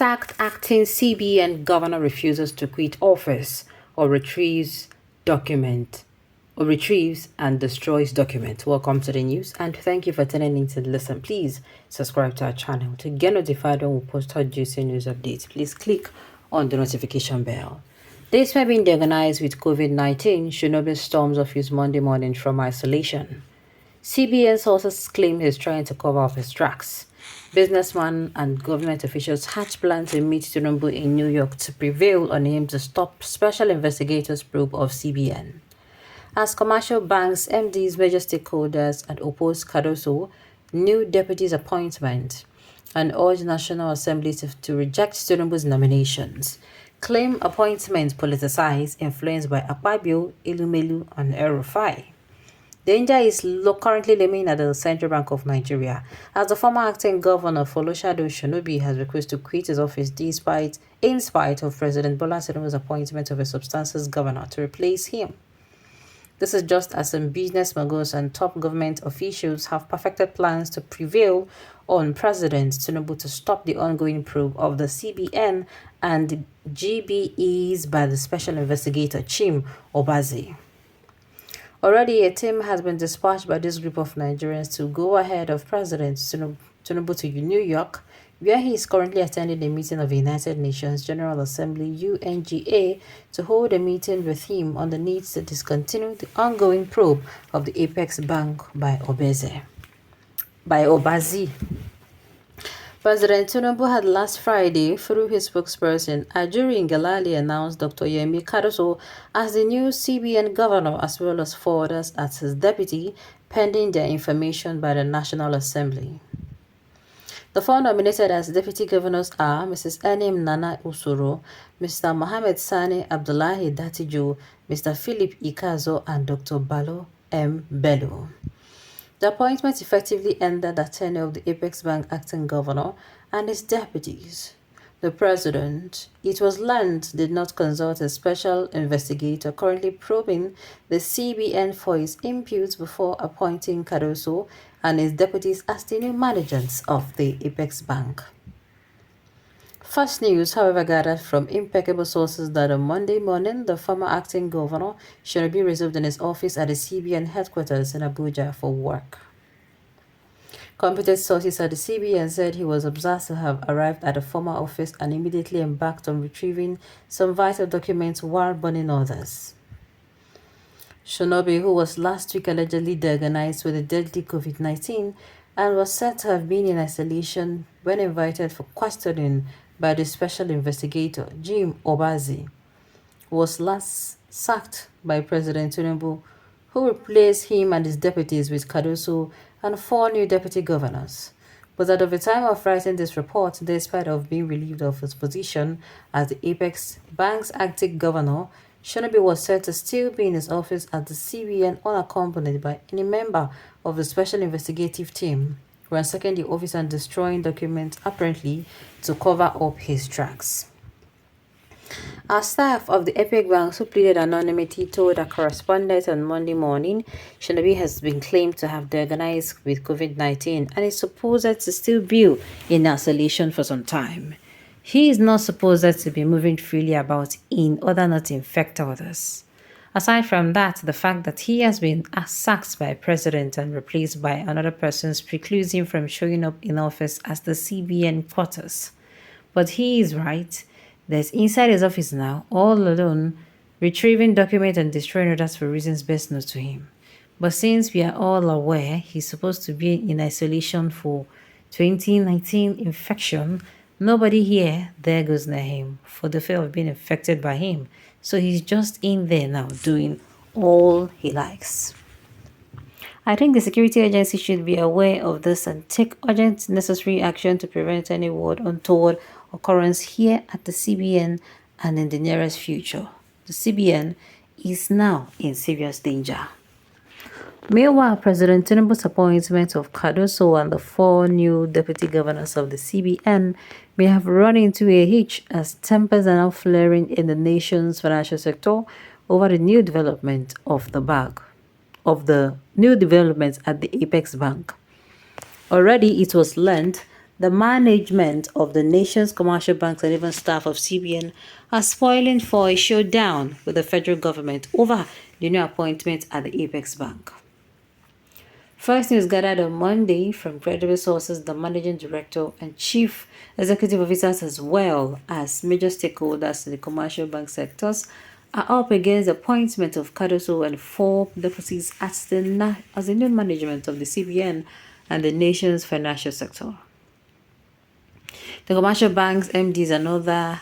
Sacked acting CBN governor refuses to quit office or document retrieves and destroys document. Welcome to the news and thank you for tuning in to listen. Please subscribe to our channel to get notified when we post our juicy news updates. Please click on the notification bell. This may be organized with COVID-19. Shinobi storms office Monday morning from isolation. CBN sources claim he's trying to cover up his tracks. Businessmen and government officials hatch plan to meet Tinubu in New York to prevail on him to stop special investigators' probe of CBN. As commercial banks, MDs, major stakeholders, and oppose Cardoso new deputy's appointment and urge National Assembly to reject Tinubu's nominations. Claim appointments politicized, influenced by Akpabio, Elumelu, and El-Rufai. Danger is currently looming at the Central Bank of Nigeria, as the former acting governor Folashade Shinobi has requested to quit his office in spite of President Bola Tinubu's appointment of a substantive governor to replace him. This is just as some business moguls and top government officials have perfected plans to prevail on President Tinubu to stop the ongoing probe of the CBN and GBEs by the special investigator Chim Obazi. Already, a team has been dispatched by this group of Nigerians to go ahead of President Tinubu to New York, where he is currently attending a meeting of the United Nations General Assembly UNGA to hold a meeting with him on the need to discontinue the ongoing probe of the Apex Bank by Obazi. President Tinubu had last Friday, through his spokesperson, Ajuri Ngelale, announced Dr. Yemi Cardoso as the new CBN governor as well as 4 others as his deputy, pending their information by the National Assembly. The 4 nominated as deputy governors are Mrs. Enim Nana Usoro, Mr. Mohamed Sani Abdullahi Datijo, Mr. Philip Ikazo, and Dr. Balo M. Bello. The appointment effectively ended the tenure of the Apex Bank acting governor and his deputies. The president, it was learned, did not consult a special investigator currently probing the CBN for his imputes before appointing Cardoso and his deputies as the new managers of the Apex Bank. First news, however, gathered from impeccable sources that on Monday morning, the former acting governor should be reserved in his office at the CBN headquarters in Abuja for work. Competent sources at the CBN said he was observed to have arrived at the former office and immediately embarked on retrieving some vital documents while burning others. Shinobi, who was last week allegedly diagnosed with the deadly COVID-19 and was said to have been in isolation when invited for questioning by the special investigator, Jim Obazi, was last sacked by President Tinubu, who replaced him and his deputies with Cardoso and 4 new deputy governors. But at the time of writing this report, despite of being relieved of his position as the Apex Bank's acting governor, Shinobi was said to still be in his office at the CBN unaccompanied by any member of the special investigative team, ransacking the office and destroying documents apparently to cover up his tracks. Our staff of the Epic Bank, who pleaded anonymity, told a correspondent on Monday morning Shinobi has been claimed to have diagnosed with COVID-19 and is supposed to still be in isolation for some time. He is not supposed to be moving freely about in order not to infect others. Aside from that, the fact that he has been sacked by a president and replaced by another person precludes him from showing up in office as the CBN quarters. But he is right. There's inside his office now, all alone, retrieving documents and destroying others for reasons best known to him. But since we are all aware he's supposed to be in isolation for 2019 infection, nobody here there goes near him for the fear of being infected by him. So he's just in there now doing all he likes. I think the security agency should be aware of this and take urgent necessary action to prevent any untoward occurrence here at the CBN and in the nearest future. The CBN is now in serious danger. Meanwhile, President Tinubu's appointment of Cardoso and the 4 new deputy governors of the CBN may have run into a hitch as tempers are now flaring in the nation's financial sector over the new developments at the Apex Bank. Already, it was learned the management of the nation's commercial banks and even staff of CBN are spoiling for a showdown with the federal government over the new appointment at the Apex Bank. First news gathered on Monday from credible sources, the managing director and chief executive officers, as well as major stakeholders in the commercial bank sectors, are up against the appointment of Cardoso and four deputies as the new management of the CBN and the nation's financial sector. The commercial banks, MDs, and other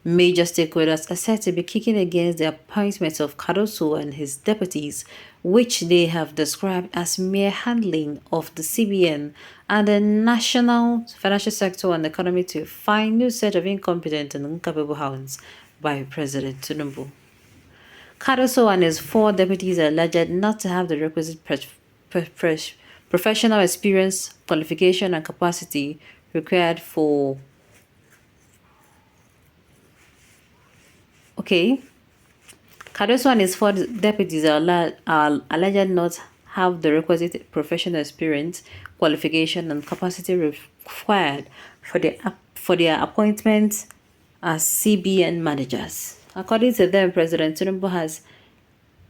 major stakeholders are said to be kicking against the appointment of Cardoso and his deputies, which they have described as mere handling of the CBN and the national financial sector and economy to a fine new set of incompetent and incapable hands by President Tinubu. Cardoso and his four deputies are alleged not to have the requisite professional experience, qualification, and capacity required for Cardoso and his four deputies are alleged not have the requisite professional experience, qualification, and capacity required for their appointment as CBN managers. According to them, President Tinubu has,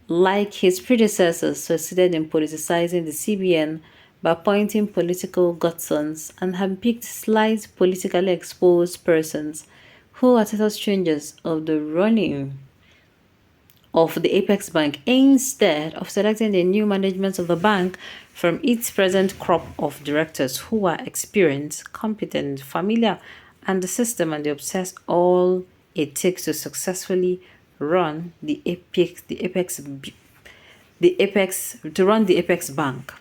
like his predecessors, succeeded in politicizing the CBN by appointing political godsons and handpicked slight politically exposed persons who are total strangers of the running of the Apex Bank instead of selecting the new management of the bank from its present crop of directors who are experienced, competent, familiar and the system, and they obsess all it takes to successfully run the Apex Bank.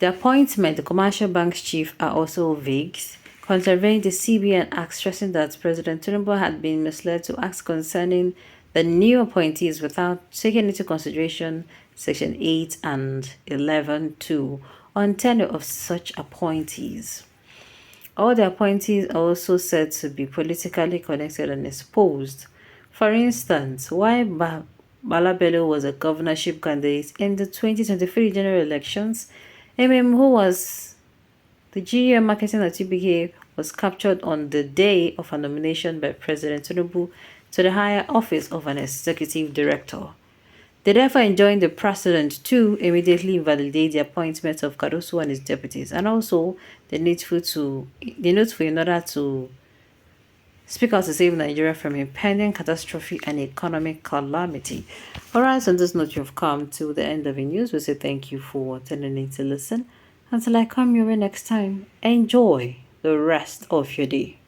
The appointment, the commercial bank's chief, are also vague, contravening the CBN Act, stressing that President Tinubu had been misled to ask concerning the new appointees without taking into consideration Section 8 and 11(2) on tenure of such appointees. All the appointees are also said to be politically connected and exposed. For instance, while Bala Bello was a governorship candidate in the 2023 general elections, who was the GM marketing at UBK, was captured on the day of her nomination by President Tinubu to the higher office of an executive director. They therefore enjoined the president to immediately validate the appointment of Cardoso and his deputies, and also the needful in order to speak out to save Nigeria from impending catastrophe and economic calamity. Alright, on this note, you've come to the end of the news. We say thank you for tuning in to listen. Until I come your way next time, enjoy the rest of your day.